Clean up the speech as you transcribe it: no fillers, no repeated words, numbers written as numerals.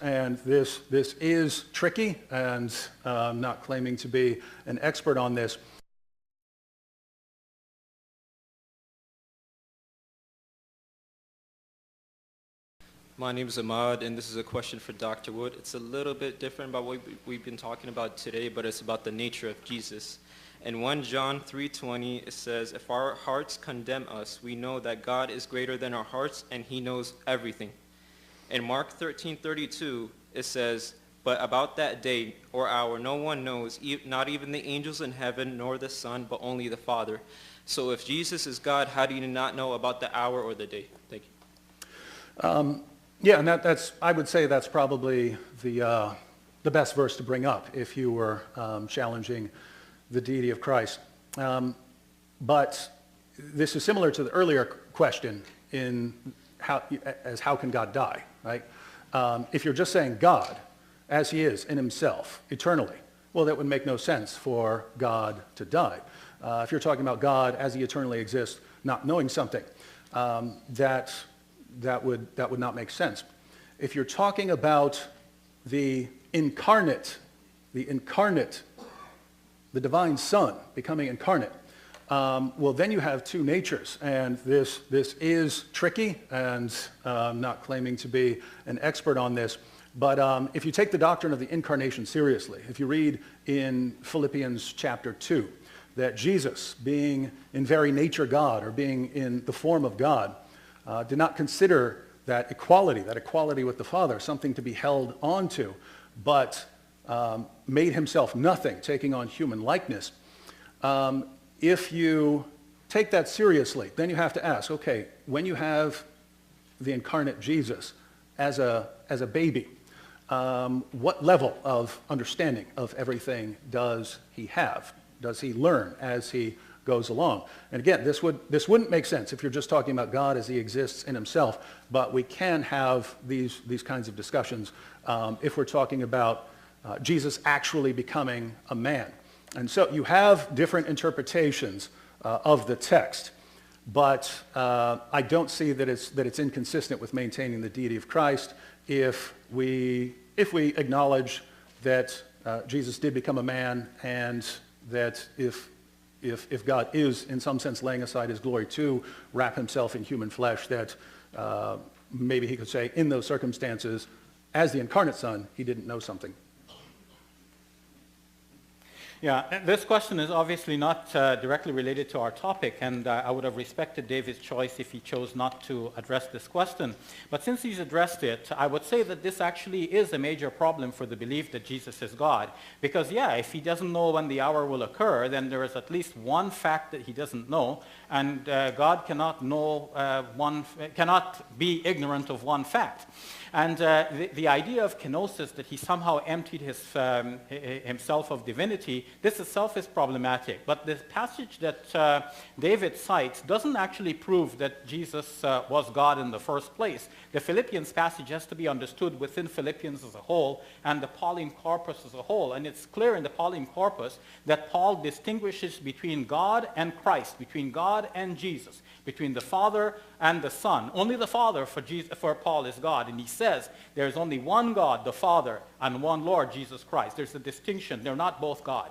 And this is tricky, and I'm not claiming to be an expert on this. My name is Ahmad, and this is a question for Dr. Wood. It's a little bit different about what we've been talking about today, but it's about the nature of Jesus. In 1 John 3:20, it says, "If our hearts condemn us, we know that God is greater than our hearts, and he knows everything." In Mark 13:32, it says, "But about that day or hour no one knows, not even the angels in heaven, nor the Son, but only the Father." So if Jesus is God, how do you not know about the hour or the day? Thank you. Yeah, and that's I would say that's probably the best verse to bring up if you were challenging the deity of Christ. But this is similar to the earlier question in how can God die, right? If you're just saying God as he is in himself eternally, well, that would make no sense for God to die. If you're talking about God as he eternally exists, not knowing something, that would not make sense. If you're talking about the incarnate, the divine Son becoming incarnate, well, then you have two natures, and this is tricky, and I'm not claiming to be an expert on this, but if you take the doctrine of the incarnation seriously, if you read in Philippians chapter 2, that Jesus, being in very nature God, or being in the form of God, did not consider that equality with the Father, something to be held onto, but made himself nothing, taking on human likeness. If you take that seriously, then you have to ask, okay, when you have the incarnate Jesus as a baby, what level of understanding of everything does he have? Does he learn as he goes along? And again, this wouldn't make sense if you're just talking about God as he exists in himself, but we can have these kinds of discussions if we're talking about Jesus actually becoming a man. And so you have different interpretations of the text, but I don't see that it's inconsistent with maintaining the deity of Christ if we acknowledge that Jesus did become a man, and that if God is, in some sense, laying aside his glory to wrap himself in human flesh, that maybe he could say, in those circumstances, as the incarnate Son, he didn't know something. Yeah, this question is obviously not directly related to our topic, and I would have respected David's choice if he chose not to address this question. But since he's addressed it, I would say that this actually is a major problem for the belief that Jesus is God. Because, yeah, if he doesn't know when the hour will occur, then there is at least one fact that he doesn't know, and God cannot cannot be ignorant of one fact. And the idea of kenosis, that he somehow emptied himself of divinity, this itself is problematic. But the passage that David cites doesn't actually prove that Jesus was God in the first place. The Philippians passage has to be understood within Philippians as a whole and the Pauline corpus as a whole. And it's clear in the Pauline corpus that Paul distinguishes between God and Christ, between God and Jesus, between the Father and the Son. Only the Father for Paul is God. And he says there's only one God, the Father, and one Lord, Jesus Christ. There's a distinction. They're not both God.